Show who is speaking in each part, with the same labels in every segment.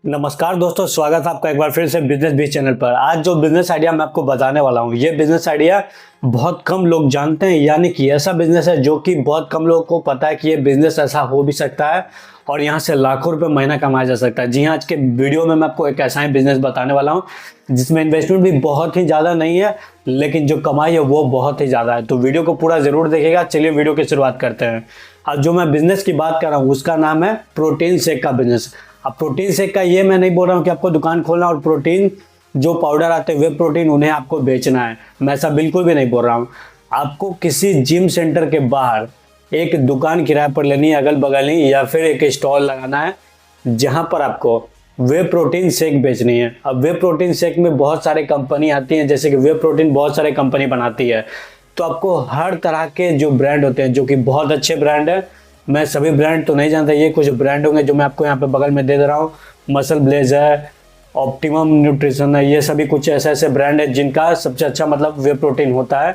Speaker 1: नमस्कार दोस्तों, स्वागत है आपका एक बार फिर से बिजनेस बीच चैनल पर। आज जो बिजनेस आइडिया मैं आपको बताने वाला हूँ, ये बिजनेस आइडिया बहुत कम लोग जानते हैं, यानी कि ऐसा बिजनेस है जो कि बहुत कम लोगों को पता है कि ये बिजनेस ऐसा हो भी सकता है और यहाँ से लाखों रुपए महीना कमाया जा सकता है। जी हाँ, आज के वीडियो में मैं आपको एक ऐसा ही बिजनेस बताने वाला हूँ जिसमें इन्वेस्टमेंट भी बहुत ही ज़्यादा नहीं है, लेकिन जो कमाई है वो बहुत ही ज़्यादा है। तो वीडियो को पूरा ज़रूर देखिएगा। चलिए वीडियो की शुरुआत करते हैं। आज जो मैं बिजनेस की बात कर रहा हूँ उसका नाम है प्रोटीन शेक का बिजनेस। अब प्रोटीन शेक का ये मैं नहीं बोल रहा हूँ कि आपको दुकान खोलना और प्रोटीन जो पाउडर आते हैं वे प्रोटीन उन्हें आपको बेचना है, मैं ऐसा बिल्कुल भी नहीं बोल रहा हूँ। आपको किसी जिम सेंटर के बाहर एक दुकान किराए पर लेनी है, अगल बगल ही, या फिर एक स्टॉल लगाना है जहाँ पर आपको वे प्रोटीन शेक बेचनी है। अब वे प्रोटीन शेक में बहुत सारे कंपनी आती हैं, जैसे कि वे प्रोटीन बहुत सारे कंपनी बनाती है, तो आपको हर तरह के जो ब्रांड होते हैं, जो कि बहुत अच्छे ब्रांड है, मैं सभी ब्रांड तो नहीं जानता, ये कुछ ब्रांड होंगे जो मैं आपको यहाँ पे बगल में दे रहा हूँ। मसल ब्लेज है, ऑप्टिमम न्यूट्रिशन है, ये सभी कुछ ऐसे ऐसे ब्रांड है जिनका सबसे अच्छा मतलब वे प्रोटीन होता है,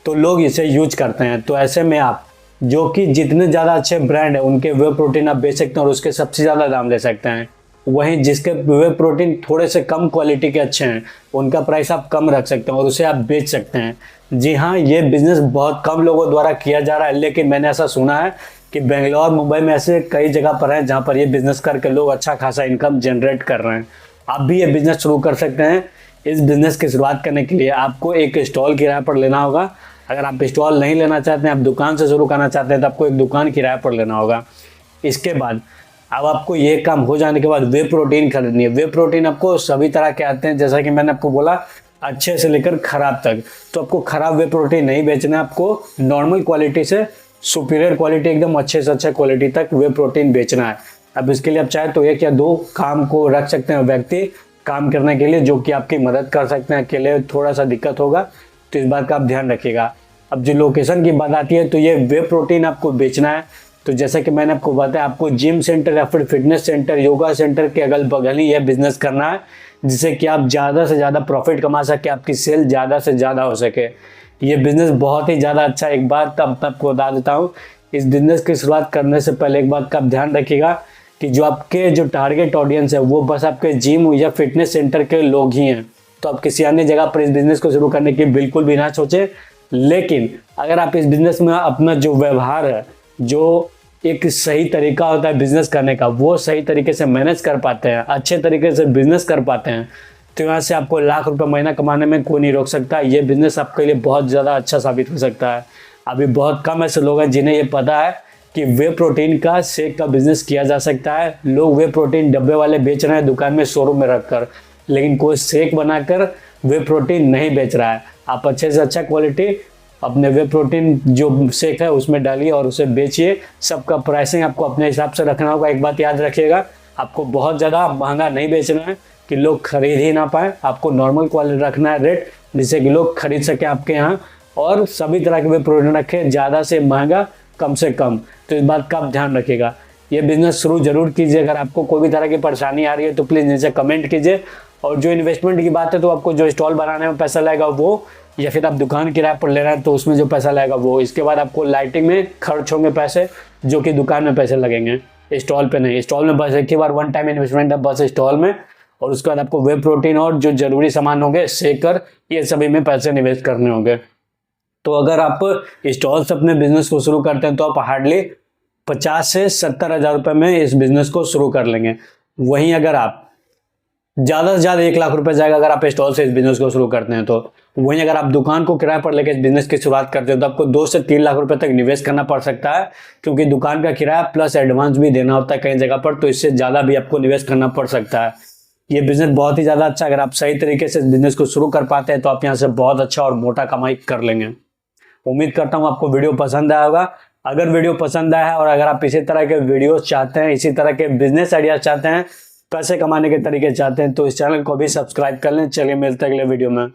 Speaker 1: तो लोग इसे यूज करते हैं। तो ऐसे में आप जो कि जितने ज़्यादा अच्छे ब्रांड है उनके वे प्रोटीन आप बेच सकते हैं और उसके सबसे ज़्यादा दाम ले सकते हैं। वहीं जिसके वे प्रोटीन थोड़े से कम क्वालिटी के अच्छे हैं उनका प्राइस आप कम रख सकते हैं और उसे आप बेच सकते हैं। जी हाँ, ये बिजनेस बहुत कम लोगों द्वारा किया जा रहा है, लेकिन मैंने ऐसा सुना है कि बेंगलोर मुंबई में ऐसे कई जगह पर हैं जहाँ पर ये बिजनेस करके लोग अच्छा खासा इनकम जनरेट कर रहे हैं। आप भी ये बिजनेस शुरू कर सकते हैं। इस बिजनेस की शुरुआत करने के लिए आपको एक स्टॉल किराए पर लेना होगा। अगर आप स्टॉल नहीं लेना चाहते हैं, आप दुकान से शुरू करना चाहते हैं, तो आपको एक दुकान किराए पर लेना होगा। इसके बाद अब आपको ये काम हो जाने के बाद वे प्रोटीन खरीदनी है। वे प्रोटीन आपको सभी तरह के आते हैं, जैसा कि मैंने आपको बोला, अच्छे से लेकर खराब तक। तो आपको खराब वे प्रोटीन नहीं बेचना है, आपको नॉर्मल क्वालिटी से सुपीरियर क्वालिटी, एकदम अच्छे से अच्छे क्वालिटी तक वे प्रोटीन बेचना है। अब इसके लिए आप चाहे तो एक या दो काम को रख सकते हैं, व्यक्ति काम करने के लिए, जो कि आपकी मदद कर सकते हैं। अकेले थोड़ा सा दिक्कत होगा, तो इस बात का आप ध्यान रखिएगा। अब जो लोकेशन की बात आती है, तो ये वे प्रोटीन आपको बेचना है, तो जैसा कि मैंने आपको बताया, आपको जिम सेंटर या फिर फिटनेस सेंटर, योगा सेंटर के अगल बगल ही यह बिजनेस करना है, जिससे कि आप ज़्यादा से ज़्यादा प्रॉफिट कमा सके, आपकी सेल ज़्यादा से ज़्यादा हो सके। ये बिज़नेस बहुत ही ज़्यादा अच्छा। एक बात अब मैं आपको बता देता हूँ, इस बिज़नेस की शुरुआत करने से पहले एक बात का आप ध्यान रखिएगा कि जो आपके जो टारगेट ऑडियंस है वो बस आपके जिम या फिटनेस सेंटर के लोग ही हैं। तो आप किसी अन्य जगह पर इस बिज़नेस को शुरू करने की बिल्कुल भी ना सोचें। लेकिन अगर आप इस बिज़नेस में अपना जो व्यवहार है, जो एक सही तरीका होता है बिजनेस करने का, वो सही तरीके से मैनेज कर पाते हैं, अच्छे तरीके से बिजनेस कर पाते हैं, तो यहाँ से आपको लाख रुपए महीना कमाने में कोई नहीं रोक सकता। ये बिजनेस आपके लिए बहुत ज़्यादा अच्छा साबित हो सकता है। अभी बहुत कम ऐसे लोग हैं जिन्हें ये पता है कि वे प्रोटीन का शेक का बिजनेस किया जा सकता है। लोग वे प्रोटीन डब्बे वाले बेच रहे हैं दुकान में, शोरूम में रखकर, लेकिन कोई शेक बनाकर वे प्रोटीन नहीं बेच रहा है। आप अच्छे से अच्छा क्वालिटी अपने वे प्रोटीन जो शेक है उसमें डालिए और उसे बेचिए। सबका प्राइसिंग आपको अपने हिसाब से रखना होगा। एक बात याद रखिएगा, आपको बहुत ज़्यादा महंगा नहीं बेचना है कि लोग खरीद ही ना पाए। आपको नॉर्मल क्वालिटी रखना है रेट, जिससे कि लोग खरीद सके आपके यहाँ, और सभी तरह के वे प्रोटीन रखें, ज़्यादा से महंगा, कम से कम। तो इस बात का आप ध्यान रखिएगा। ये बिजनेस शुरू जरूर कीजिए। अगर आपको कोई भी तरह की परेशानी आ रही है तो प्लीज़ नीचे कमेंट कीजिए। और जो इन्वेस्टमेंट की बात है, तो आपको जो स्टॉल बनाने में पैसा लगेगा वो, या फिर आप दुकान किराए पर ले रहे हैं तो उसमें जो पैसा लगेगा वो। इसके बाद आपको लाइटिंग में खर्च होंगे पैसे, जो कि दुकान में पैसे लगेंगे, स्टॉल पे नहीं। स्टॉल में बस एक ही बार वन टाइम इन्वेस्टमेंट है बस स्टॉल में, और उसके बाद आपको वे प्रोटीन और जो जरूरी सामान होंगे, शेकर, ये सभी में पैसे निवेश करने होंगे। तो अगर आप स्टॉल से अपने बिजनेस को शुरू करते हैं तो आप हार्डली 50 से 70 हज़ार रुपये में इस बिजनेस को शुरू कर लेंगे। वहीं अगर आप ज़्यादा से ज़्यादा 1 लाख रुपए जाएगा अगर आप स्टॉल से इस बिजनेस को शुरू करते हैं तो। वहीं अगर आप दुकान को किराए पर लेकर इस बिजनेस की शुरुआत करते हैं तो आपको 2 से 3 लाख रुपए तक निवेश करना पड़ सकता है, क्योंकि दुकान का किराया प्लस एडवांस भी देना होता है कई जगह पर, तो इससे ज़्यादा भी आपको निवेश करना पड़ सकता है। ये बिजनेस बहुत ही ज़्यादा अच्छा। अगर आप सही तरीके से इस बिजनेस को शुरू कर पाते हैं तो आप यहाँ से बहुत अच्छा और मोटा कमाई कर लेंगे। उम्मीद करता हूँ आपको वीडियो पसंद आया होगा। अगर वीडियो पसंद आया है और अगर आप इसी तरह के वीडियो चाहते हैं, इसी तरह के बिजनेस आइडिया चाहते हैं, पैसे कमाने के तरीके चाहते हैं, तो इस चैनल को भी सब्सक्राइब कर लें। चलिए मिलते हैं अगले वीडियो में।